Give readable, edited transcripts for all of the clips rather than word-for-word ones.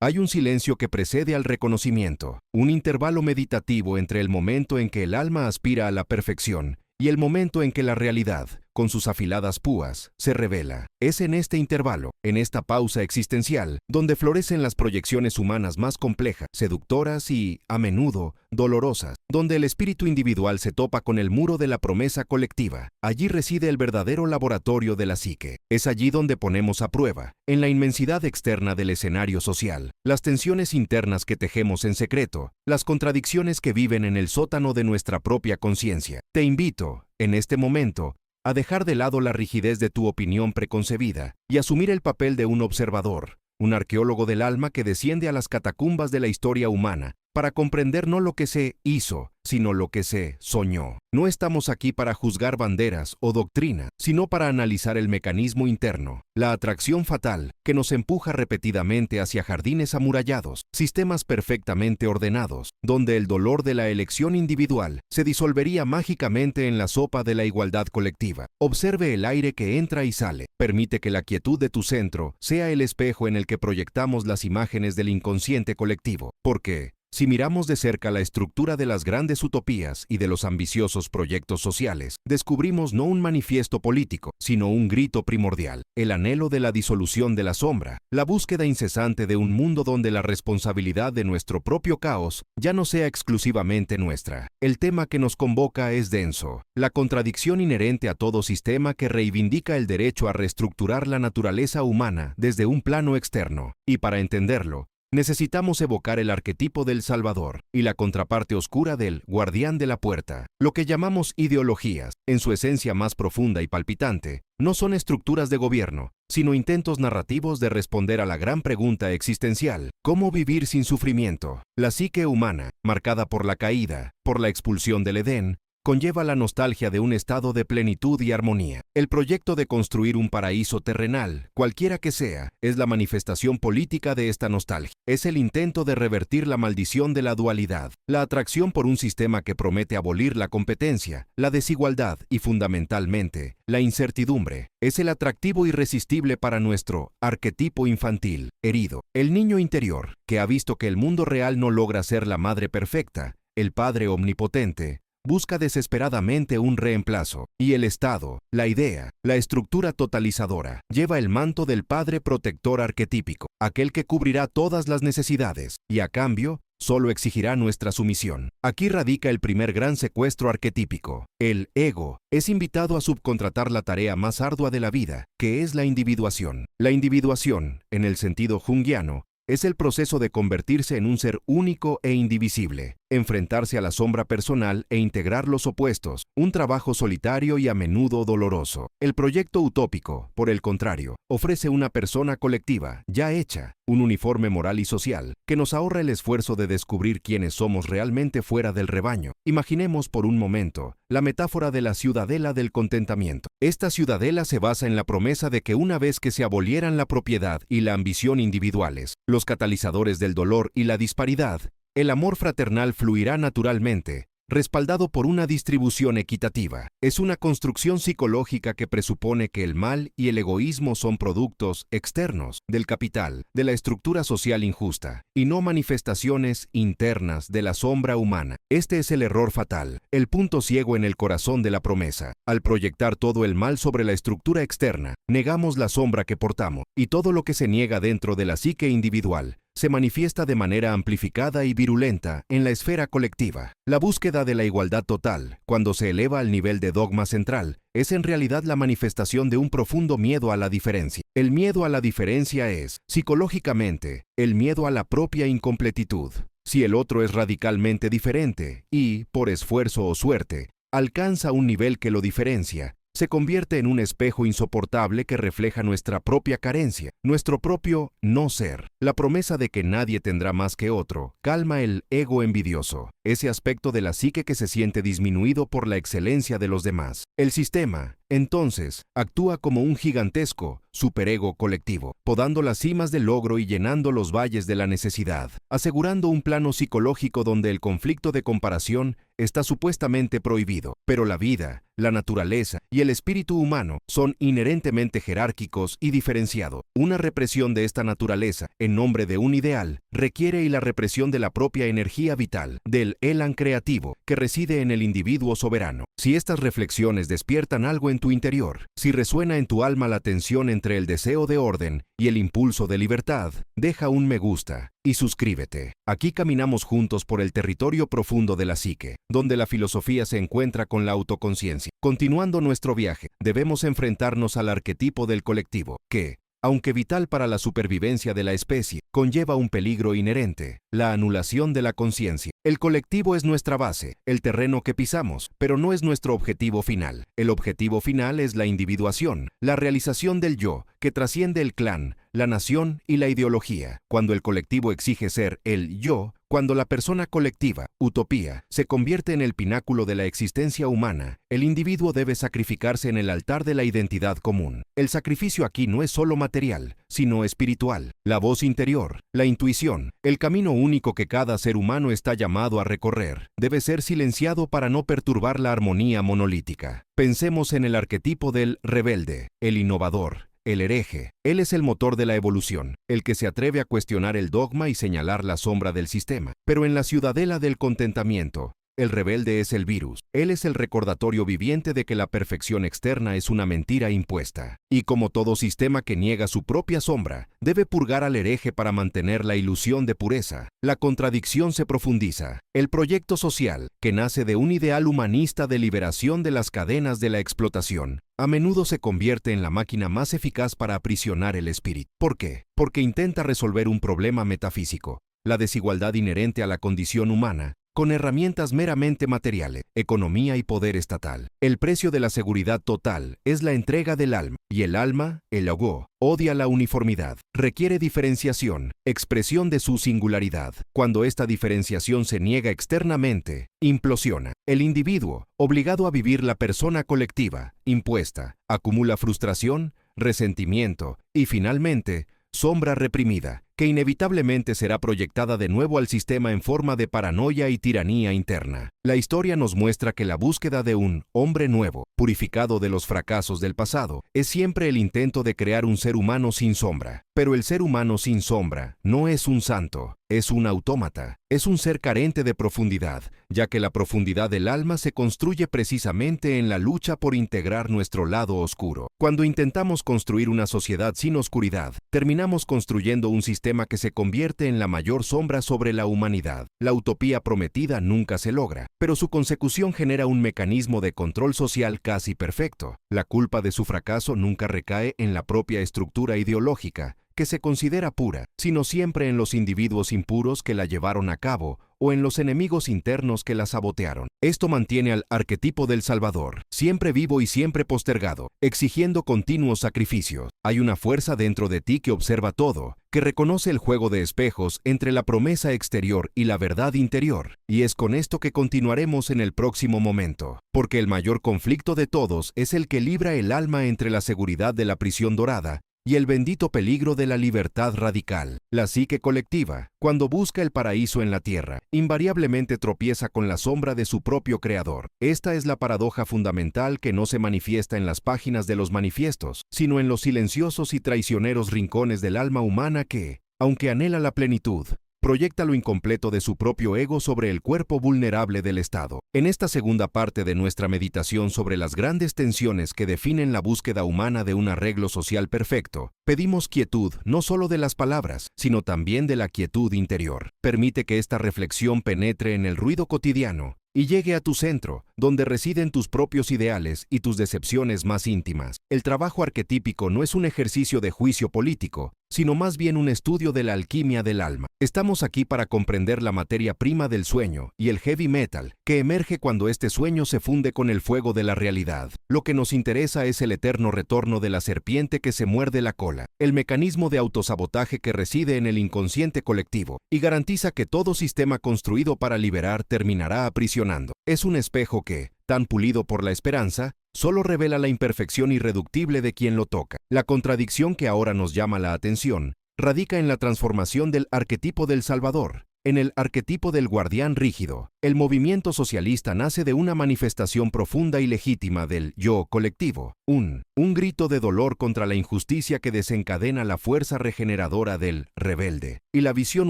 Hay un silencio que precede al reconocimiento, un intervalo meditativo entre el momento en que el alma aspira a la perfección y el momento en que la realidad, con sus afiladas púas, se revela. Es en este intervalo, en esta pausa existencial, donde florecen las proyecciones humanas más complejas, seductoras y, a menudo, dolorosas, donde el espíritu individual se topa con el muro de la promesa colectiva. Allí reside el verdadero laboratorio de la psique. Es allí donde ponemos a prueba, en la inmensidad externa del escenario social, las tensiones internas que tejemos en secreto, las contradicciones que viven en el sótano de nuestra propia conciencia. Te invito, en este momento, a dejar de lado la rigidez de tu opinión preconcebida y asumir el papel de un observador, un arqueólogo del alma que desciende a las catacumbas de la historia humana para comprender no lo que se hizo, sino lo que se soñó. No estamos aquí para juzgar banderas o doctrina, sino para analizar el mecanismo interno, la atracción fatal que nos empuja repetidamente hacia jardines amurallados, sistemas perfectamente ordenados, donde el dolor de la elección individual se disolvería mágicamente en la sopa de la igualdad colectiva. Observe el aire que entra y sale. Permite que la quietud de tu centro sea el espejo en el que proyectamos las imágenes del inconsciente colectivo, porque si miramos de cerca la estructura de las grandes utopías y de los ambiciosos proyectos sociales, descubrimos no un manifiesto político, sino un grito primordial, el anhelo de la disolución de la sombra, la búsqueda incesante de un mundo donde la responsabilidad de nuestro propio caos ya no sea exclusivamente nuestra. El tema que nos convoca es denso, la contradicción inherente a todo sistema que reivindica el derecho a reestructurar la naturaleza humana desde un plano externo, y para entenderlo, necesitamos evocar el arquetipo del Salvador y la contraparte oscura del guardián de la puerta. Lo que llamamos ideologías, en su esencia más profunda y palpitante, no son estructuras de gobierno, sino intentos narrativos de responder a la gran pregunta existencial: ¿cómo vivir sin sufrimiento? La psique humana, marcada por la caída, por la expulsión del Edén, conlleva la nostalgia de un estado de plenitud y armonía. El proyecto de construir un paraíso terrenal, cualquiera que sea, es la manifestación política de esta nostalgia. Es el intento de revertir la maldición de la dualidad, la atracción por un sistema que promete abolir la competencia, la desigualdad y, fundamentalmente, la incertidumbre. Es el atractivo irresistible para nuestro arquetipo infantil, herido. El niño interior, que ha visto que el mundo real no logra ser la madre perfecta, el padre omnipotente, busca desesperadamente un reemplazo, y el Estado, la idea, la estructura totalizadora, lleva el manto del padre protector arquetípico, aquel que cubrirá todas las necesidades, y a cambio, solo exigirá nuestra sumisión. Aquí radica el primer gran secuestro arquetípico. El ego es invitado a subcontratar la tarea más ardua de la vida, que es la individuación. La individuación, en el sentido junguiano, es el proceso de convertirse en un ser único e indivisible, enfrentarse a la sombra personal e integrar los opuestos, un trabajo solitario y a menudo doloroso. El proyecto utópico, por el contrario, ofrece una persona colectiva, ya hecha, un uniforme moral y social, que nos ahorra el esfuerzo de descubrir quiénes somos realmente fuera del rebaño. Imaginemos por un momento la metáfora de la ciudadela del contentamiento. Esta ciudadela se basa en la promesa de que una vez que se abolieran la propiedad y la ambición individuales, los catalizadores del dolor y la disparidad, el amor fraternal fluirá naturalmente, respaldado por una distribución equitativa. Es una construcción psicológica que presupone que el mal y el egoísmo son productos externos del capital, de la estructura social injusta, y no manifestaciones internas de la sombra humana. Este es el error fatal, el punto ciego en el corazón de la promesa. Al proyectar todo el mal sobre la estructura externa, negamos la sombra que portamos, y todo lo que se niega dentro de la psique individual se manifiesta de manera amplificada y virulenta en la esfera colectiva. La búsqueda de la igualdad total, cuando se eleva al nivel de dogma central, es en realidad la manifestación de un profundo miedo a la diferencia. El miedo a la diferencia es, psicológicamente, el miedo a la propia incompletitud. Si el otro es radicalmente diferente y, por esfuerzo o suerte, alcanza un nivel que lo diferencia, se convierte en un espejo insoportable que refleja nuestra propia carencia, nuestro propio no ser. La promesa de que nadie tendrá más que otro calma el ego envidioso, ese aspecto de la psique que se siente disminuido por la excelencia de los demás. El sistema, entonces, actúa como un gigantesco superego colectivo, podando las cimas del logro y llenando los valles de la necesidad, asegurando un plano psicológico donde el conflicto de comparación está supuestamente prohibido, pero la vida, la naturaleza y el espíritu humano son inherentemente jerárquicos y diferenciados. Una represión de esta naturaleza, en nombre de un ideal, requiere y la represión de la propia energía vital, del élan creativo, que reside en el individuo soberano. Si estas reflexiones despiertan algo en tu interior, si resuena en tu alma la tensión entre el deseo de orden y el impulso de libertad, deja un me gusta y suscríbete. Aquí caminamos juntos por el territorio profundo de la psique, donde la filosofía se encuentra con la autoconciencia. Continuando nuestro viaje, debemos enfrentarnos al arquetipo del colectivo, que, aunque vital para la supervivencia de la especie, conlleva un peligro inherente, la anulación de la conciencia. El colectivo es nuestra base, el terreno que pisamos, pero no es nuestro objetivo final. El objetivo final es la individuación, la realización del yo, que trasciende el clan, la nación y la ideología. Cuando el colectivo exige ser el yo, cuando la persona colectiva, utopía, se convierte en el pináculo de la existencia humana, el individuo debe sacrificarse en el altar de la identidad común. El sacrificio aquí no es solo material, sino espiritual. La voz interior, la intuición, el camino único que cada ser humano está llamado a recorrer, debe ser silenciado para no perturbar la armonía monolítica. Pensemos en el arquetipo del rebelde, el innovador, el hereje. Él es el motor de la evolución, el que se atreve a cuestionar el dogma y señalar la sombra del sistema. Pero en la ciudadela del contentamiento, el rebelde es el virus. Él es el recordatorio viviente de que la perfección externa es una mentira impuesta. Y como todo sistema que niega su propia sombra, debe purgar al hereje para mantener la ilusión de pureza. La contradicción se profundiza. El proyecto social, que nace de un ideal humanista de liberación de las cadenas de la explotación, a menudo se convierte en la máquina más eficaz para aprisionar el espíritu. ¿Por qué? Porque intenta resolver un problema metafísico, la desigualdad inherente a la condición humana, con herramientas meramente materiales, economía y poder estatal. El precio de la seguridad total es la entrega del alma, y el alma, el ego, odia la uniformidad, requiere diferenciación, expresión de su singularidad. Cuando esta diferenciación se niega externamente, implosiona. El individuo, obligado a vivir la persona colectiva, impuesta, acumula frustración, resentimiento y, finalmente, sombra reprimida, que inevitablemente será proyectada de nuevo al sistema en forma de paranoia y tiranía interna. La historia nos muestra que la búsqueda de un hombre nuevo, purificado de los fracasos del pasado, es siempre el intento de crear un ser humano sin sombra. Pero el ser humano sin sombra no es un santo, es un autómata, es un ser carente de profundidad, ya que la profundidad del alma se construye precisamente en la lucha por integrar nuestro lado oscuro. Cuando intentamos construir una sociedad sin oscuridad, terminamos construyendo un sistema que se convierte en la mayor sombra sobre la humanidad. La utopía prometida nunca se logra, pero su consecución genera un mecanismo de control social casi perfecto. La culpa de su fracaso nunca recae en la propia estructura ideológica, que se considera pura, sino siempre en los individuos impuros que la llevaron a cabo o en los enemigos internos que la sabotearon. Esto mantiene al arquetipo del Salvador, siempre vivo y siempre postergado, exigiendo continuos sacrificios. Hay una fuerza dentro de ti que observa todo, que reconoce el juego de espejos entre la promesa exterior y la verdad interior. Y es con esto que continuaremos en el próximo momento, porque el mayor conflicto de todos es el que libra el alma entre la seguridad de la prisión dorada y el bendito peligro de la libertad radical. La psique colectiva, cuando busca el paraíso en la tierra, invariablemente tropieza con la sombra de su propio creador. Esta es la paradoja fundamental que no se manifiesta en las páginas de los manifiestos, sino en los silenciosos y traicioneros rincones del alma humana que, aunque anhela la plenitud, proyecta lo incompleto de su propio ego sobre el cuerpo vulnerable del Estado. En esta segunda parte de nuestra meditación sobre las grandes tensiones que definen la búsqueda humana de un arreglo social perfecto, pedimos quietud no solo de las palabras, sino también de la quietud interior. Permite que esta reflexión penetre en el ruido cotidiano y llegue a tu centro, donde residen tus propios ideales y tus decepciones más íntimas. El trabajo arquetípico no es un ejercicio de juicio político, sino más bien un estudio de la alquimia del alma. Estamos aquí para comprender la materia prima del sueño y el heavy metal, que emerge cuando este sueño se funde con el fuego de la realidad. Lo que nos interesa es el eterno retorno de la serpiente que se muerde la cola, el mecanismo de autosabotaje que reside en el inconsciente colectivo, y garantiza que todo sistema construido para liberar terminará aprisionando. Es un espejo que, tan pulido por la esperanza, solo revela la imperfección irreductible de quien lo toca. La contradicción que ahora nos llama la atención radica en la transformación del arquetipo del Salvador, En el arquetipo del guardián rígido, el movimiento socialista nace de una manifestación profunda y legítima del yo colectivo, un grito de dolor contra la injusticia que desencadena la fuerza regeneradora del rebelde y la visión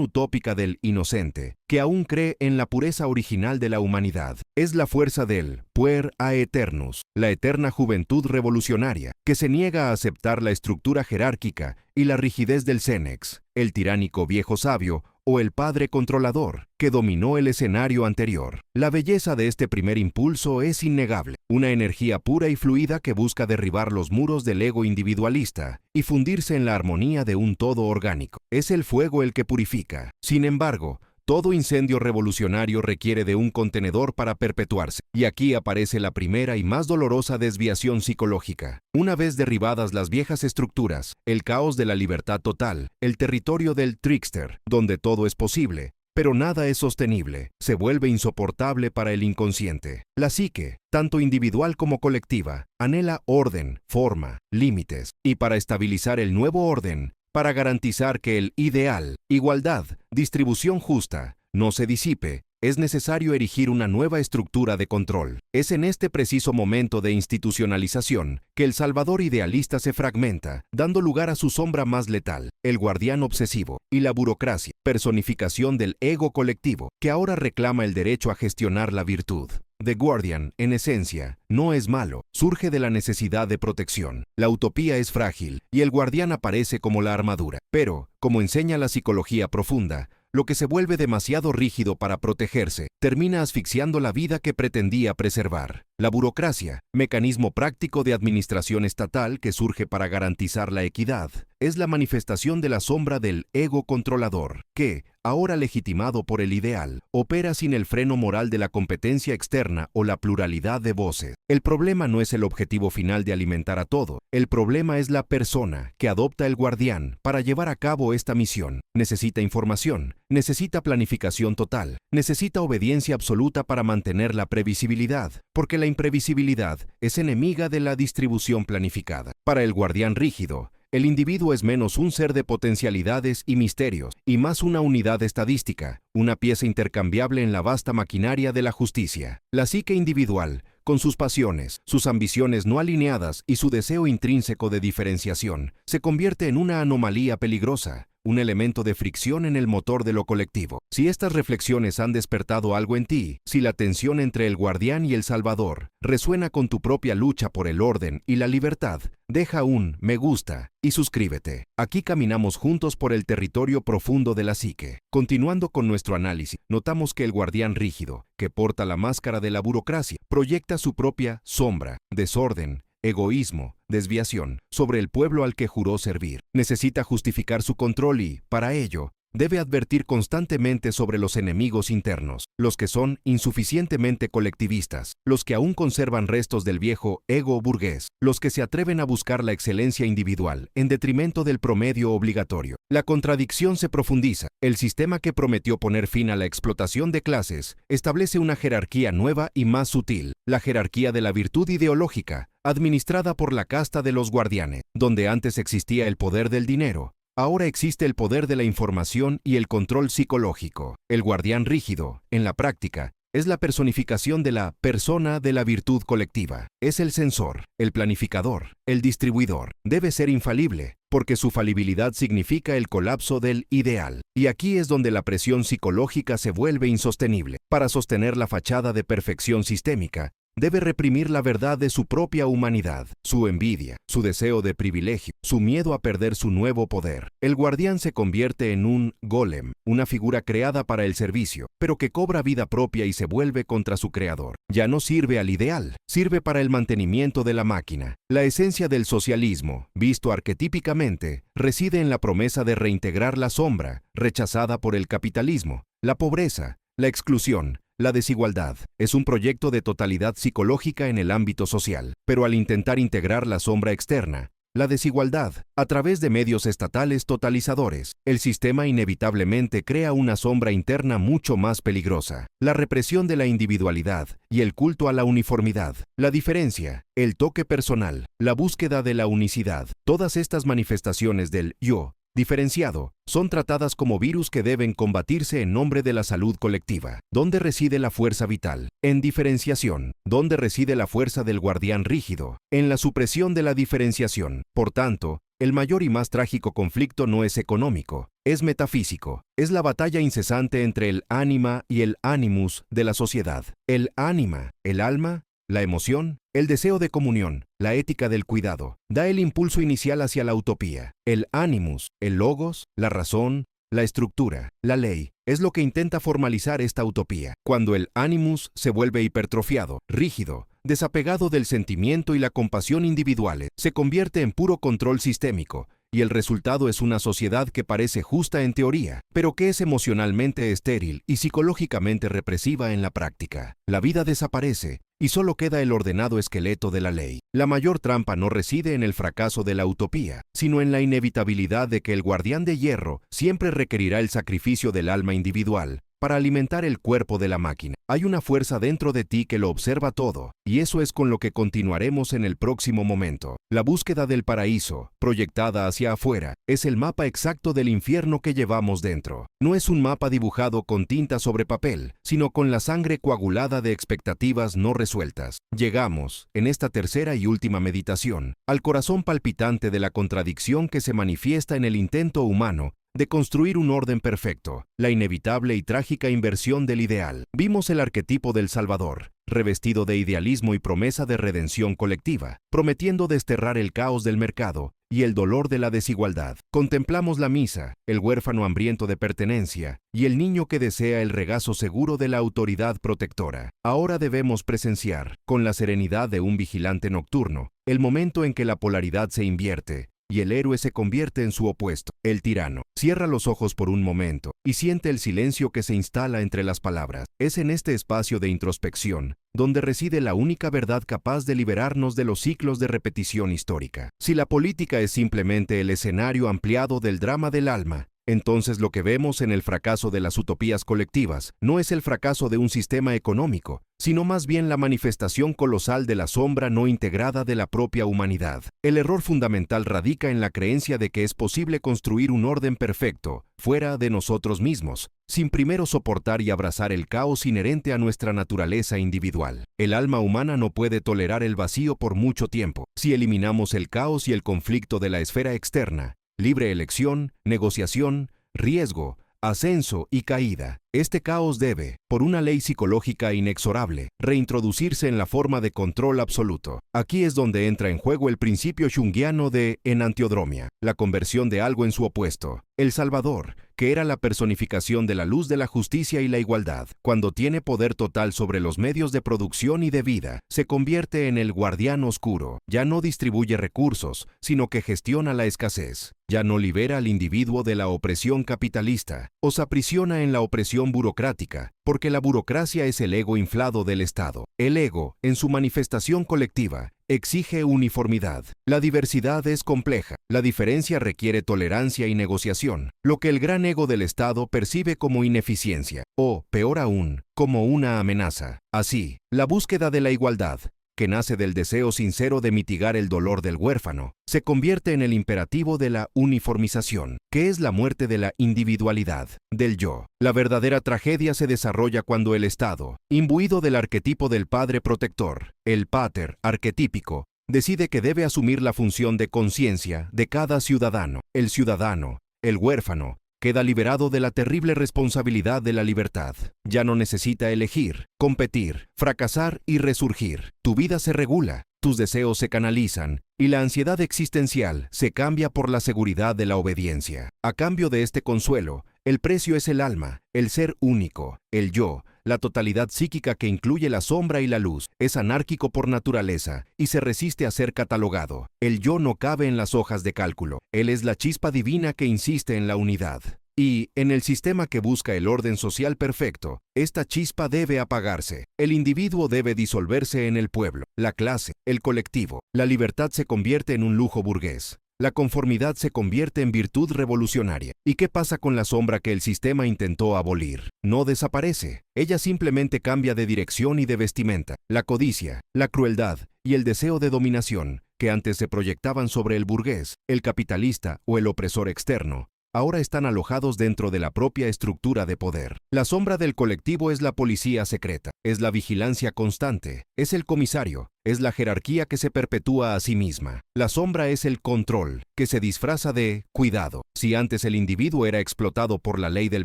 utópica del inocente, que aún cree en la pureza original de la humanidad. Es la fuerza del puer aeternus, la eterna juventud revolucionaria, que se niega a aceptar la estructura jerárquica y la rigidez del Senex, el tiránico viejo sabio, o el padre controlador, que dominó el escenario anterior. La belleza de este primer impulso es innegable, una energía pura y fluida que busca derribar los muros del ego individualista y fundirse en la armonía de un todo orgánico. Es el fuego el que purifica. Sin embargo, todo incendio revolucionario requiere de un contenedor para perpetuarse, y aquí aparece la primera y más dolorosa desviación psicológica. Una vez derribadas las viejas estructuras, el caos de la libertad total, el territorio del trickster, donde todo es posible, pero nada es sostenible, se vuelve insoportable para el inconsciente. La psique, tanto individual como colectiva, anhela orden, forma, límites, y para estabilizar el nuevo orden, para garantizar que el ideal, igualdad, distribución justa, no se disipe, es necesario erigir una nueva estructura de control. Es en este preciso momento de institucionalización que el salvador idealista se fragmenta, dando lugar a su sombra más letal, el guardián obsesivo, y la burocracia, personificación del ego colectivo, que ahora reclama el derecho a gestionar la virtud. The Guardian, en esencia, no es malo, surge de la necesidad de protección. La utopía es frágil, y el guardián aparece como la armadura. Pero, como enseña la psicología profunda, lo que se vuelve demasiado rígido para protegerse, termina asfixiando la vida que pretendía preservar. La burocracia, mecanismo práctico de administración estatal que surge para garantizar la equidad, es la manifestación de la sombra del ego controlador, que, ahora legitimado por el ideal, opera sin el freno moral de la competencia externa o la pluralidad de voces. El problema no es el objetivo final de alimentar a todo, el problema es la persona que adopta el guardián para llevar a cabo esta misión. Necesita información, necesita planificación total, necesita obediencia absoluta para mantener la previsibilidad, porque la imprevisibilidad es enemiga de la distribución planificada. Para el guardián rígido, el individuo es menos un ser de potencialidades y misterios, y más una unidad estadística, una pieza intercambiable en la vasta maquinaria de la justicia. La psique individual, con sus pasiones, sus ambiciones no alineadas y su deseo intrínseco de diferenciación, se convierte en una anomalía peligrosa, un elemento de fricción en el motor de lo colectivo. Si estas reflexiones han despertado algo en ti, si la tensión entre el guardián y el salvador resuena con tu propia lucha por el orden y la libertad, deja un me gusta y suscríbete. Aquí caminamos juntos por el territorio profundo de la psique. Continuando con nuestro análisis, notamos que el guardián rígido, que porta la máscara de la burocracia, proyecta su propia sombra, desorden, egoísmo, desviación, sobre el pueblo al que juró servir. Necesita justificar su control y, para ello, debe advertir constantemente sobre los enemigos internos, los que son insuficientemente colectivistas, los que aún conservan restos del viejo ego burgués, los que se atreven a buscar la excelencia individual en detrimento del promedio obligatorio. La contradicción se profundiza. El sistema que prometió poner fin a la explotación de clases establece una jerarquía nueva y más sutil, la jerarquía de la virtud ideológica, administrada por la casta de los guardianes. Donde antes existía el poder del dinero, ahora existe el poder de la información y el control psicológico. El guardián rígido, en la práctica, es la personificación de la persona de la virtud colectiva. Es el censor, el planificador, el distribuidor. Debe ser infalible, porque su falibilidad significa el colapso del ideal. Y aquí es donde la presión psicológica se vuelve insostenible. Para sostener la fachada de perfección sistémica, debe reprimir la verdad de su propia humanidad, su envidia, su deseo de privilegio, su miedo a perder su nuevo poder. El guardián se convierte en un golem, una figura creada para el servicio, pero que cobra vida propia y se vuelve contra su creador. Ya no sirve al ideal, sirve para el mantenimiento de la máquina. La esencia del socialismo, visto arquetípicamente, reside en la promesa de reintegrar la sombra, rechazada por el capitalismo, la pobreza, la exclusión, la desigualdad. Es un proyecto de totalidad psicológica en el ámbito social, pero al intentar integrar la sombra externa, la desigualdad, a través de medios estatales totalizadores, el sistema inevitablemente crea una sombra interna mucho más peligrosa. La represión de la individualidad y el culto a la uniformidad, la diferencia, el toque personal, la búsqueda de la unicidad, todas estas manifestaciones del yo, Diferenciado, son tratadas como virus que deben combatirse en nombre de la salud colectiva. ¿Dónde reside la fuerza vital? En diferenciación. ¿Dónde reside la fuerza del guardián rígido? En la supresión de la diferenciación. Por tanto, el mayor y más trágico conflicto no es económico, es metafísico. Es la batalla incesante entre el ánima y el animus de la sociedad. El ánima, el alma, la emoción, el deseo de comunión, la ética del cuidado, da el impulso inicial hacia la utopía. El animus, el logos, la razón, la estructura, la ley, es lo que intenta formalizar esta utopía. Cuando el animus se vuelve hipertrofiado, rígido, desapegado del sentimiento y la compasión individuales, se convierte en puro control sistémico, y el resultado es una sociedad que parece justa en teoría, pero que es emocionalmente estéril y psicológicamente represiva en la práctica. La vida desaparece, y solo queda el ordenado esqueleto de la ley. La mayor trampa no reside en el fracaso de la utopía, sino en la inevitabilidad de que el guardián de hierro siempre requerirá el sacrificio del alma individual para alimentar el cuerpo de la máquina. Hay una fuerza dentro de ti que lo observa todo, y eso es con lo que continuaremos en el próximo momento. La búsqueda del paraíso, proyectada hacia afuera, es el mapa exacto del infierno que llevamos dentro. No es un mapa dibujado con tinta sobre papel, sino con la sangre coagulada de expectativas no resueltas. Llegamos, en esta tercera y última meditación, al corazón palpitante de la contradicción que se manifiesta en el intento humano de construir un orden perfecto, la inevitable y trágica inversión del ideal. Vimos el arquetipo del Salvador, revestido de idealismo y promesa de redención colectiva, prometiendo desterrar el caos del mercado y el dolor de la desigualdad. Contemplamos la misa, el huérfano hambriento de pertenencia y el niño que desea el regazo seguro de la autoridad protectora. Ahora debemos presenciar, con la serenidad de un vigilante nocturno, el momento en que la polaridad se invierte y el héroe se convierte en su opuesto, el tirano. Cierra los ojos por un momento y siente el silencio que se instala entre las palabras. Es en este espacio de introspección donde reside la única verdad capaz de liberarnos de los ciclos de repetición histórica. Si la política es simplemente el escenario ampliado del drama del alma, entonces lo que vemos en el fracaso de las utopías colectivas no es el fracaso de un sistema económico, sino más bien la manifestación colosal de la sombra no integrada de la propia humanidad. El error fundamental radica en la creencia de que es posible construir un orden perfecto, fuera de nosotros mismos, sin primero soportar y abrazar el caos inherente a nuestra naturaleza individual. El alma humana no puede tolerar el vacío por mucho tiempo. Si eliminamos el caos y el conflicto de la esfera externa, libre elección, negociación, riesgo, ascenso y caída. Este caos debe, por una ley psicológica inexorable, reintroducirse en la forma de control absoluto. Aquí es donde entra en juego el principio junguiano de enantiodromia, la conversión de algo en su opuesto. El Salvador, que era la personificación de la luz de la justicia y la igualdad, cuando tiene poder total sobre los medios de producción y de vida, se convierte en el guardián oscuro. Ya no distribuye recursos, sino que gestiona la escasez. Ya no libera al individuo de la opresión capitalista, o se aprisiona en la opresión burocrática, porque la burocracia es el ego inflado del Estado. El ego, en su manifestación colectiva, exige uniformidad. La diversidad es compleja. La diferencia requiere tolerancia y negociación, lo que el gran ego del Estado percibe como ineficiencia, o, peor aún, como una amenaza. Así, la búsqueda de la igualdad, que nace del deseo sincero de mitigar el dolor del huérfano, se convierte en el imperativo de la uniformización, que es la muerte de la individualidad, del yo. La verdadera tragedia se desarrolla cuando el Estado, imbuido del arquetipo del padre protector, el pater arquetípico, decide que debe asumir la función de conciencia de cada ciudadano. El ciudadano, el huérfano, queda liberado de la terrible responsabilidad de la libertad. Ya no necesita elegir, competir, fracasar y resurgir. Tu vida se regula, tus deseos se canalizan y la ansiedad existencial se cambia por la seguridad de la obediencia. A cambio de este consuelo, el precio es el alma, el ser único, el yo, la totalidad psíquica que incluye la sombra y la luz. Es anárquico por naturaleza y se resiste a ser catalogado. El yo no cabe en las hojas de cálculo. Él es la chispa divina que insiste en la unidad. Y, en el sistema que busca el orden social perfecto, esta chispa debe apagarse. El individuo debe disolverse en el pueblo, la clase, el colectivo. La libertad se convierte en un lujo burgués. La conformidad se convierte en virtud revolucionaria. ¿Y qué pasa con la sombra que el sistema intentó abolir? No desaparece. Ella simplemente cambia de dirección y de vestimenta. La codicia, la crueldad y el deseo de dominación, que antes se proyectaban sobre el burgués, el capitalista o el opresor externo, ahora están alojados dentro de la propia estructura de poder. La sombra del colectivo es la policía secreta, es la vigilancia constante, es el comisario, es la jerarquía que se perpetúa a sí misma. La sombra es el control, que se disfraza de cuidado. Si antes el individuo era explotado por la ley del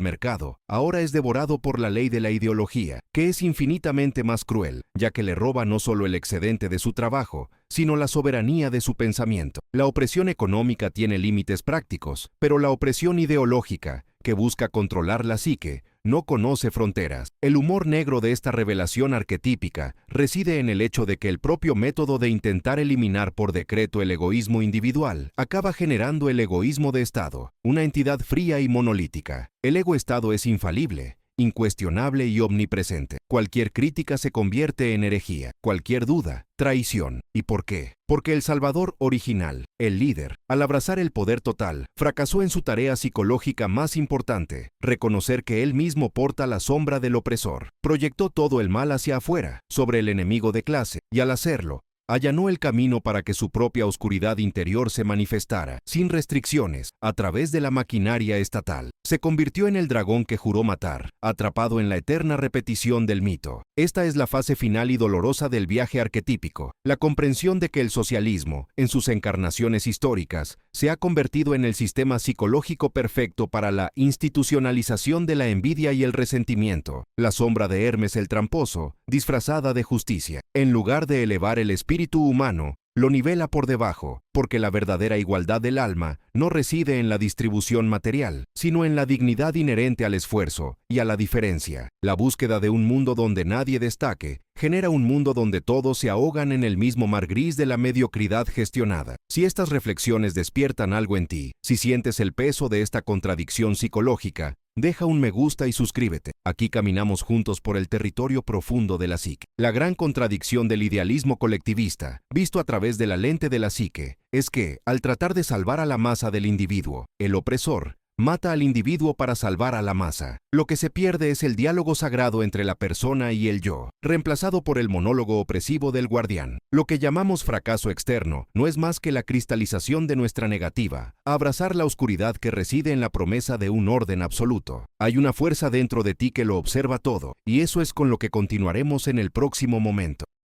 mercado, ahora es devorado por la ley de la ideología, que es infinitamente más cruel, ya que le roba no solo el excedente de su trabajo, sino la soberanía de su pensamiento. La opresión económica tiene límites prácticos, pero la opresión ideológica, que busca controlar la psique, no conoce fronteras. El humor negro de esta revelación arquetípica reside en el hecho de que el propio método de intentar eliminar por decreto el egoísmo individual acaba generando el egoísmo de Estado, una entidad fría y monolítica. El ego-Estado es infalible, incuestionable y omnipresente. Cualquier crítica se convierte en herejía, cualquier duda, traición. ¿Y por qué? Porque el Salvador original, el líder, al abrazar el poder total, fracasó en su tarea psicológica más importante, reconocer que él mismo porta la sombra del opresor. Proyectó todo el mal hacia afuera, sobre el enemigo de clase, y al hacerlo, allanó el camino para que su propia oscuridad interior se manifestara, sin restricciones, a través de la maquinaria estatal. Se convirtió en el dragón que juró matar, atrapado en la eterna repetición del mito. Esta es la fase final y dolorosa del viaje arquetípico, la comprensión de que el socialismo, en sus encarnaciones históricas, se ha convertido en el sistema psicológico perfecto para la institucionalización de la envidia y el resentimiento, la sombra de Hermes el tramposo, disfrazada de justicia. En lugar de elevar el espíritu humano, lo nivela por debajo, porque la verdadera igualdad del alma no reside en la distribución material, sino en la dignidad inherente al esfuerzo y a la diferencia. La búsqueda de un mundo donde nadie destaque genera un mundo donde todos se ahogan en el mismo mar gris de la mediocridad gestionada. Si estas reflexiones despiertan algo en ti, si sientes el peso de esta contradicción psicológica, deja un me gusta y suscríbete. Aquí caminamos juntos por el territorio profundo de la psique. La gran contradicción del idealismo colectivista, visto a través de la lente de la psique, es que, al tratar de salvar a la masa del individuo, el opresor mata al individuo para salvar a la masa. Lo que se pierde es el diálogo sagrado entre la persona y el yo, reemplazado por el monólogo opresivo del guardián. Lo que llamamos fracaso externo no es más que la cristalización de nuestra negativa a abrazar la oscuridad que reside en la promesa de un orden absoluto. Hay una fuerza dentro de ti que lo observa todo, y eso es con lo que continuaremos en el próximo momento.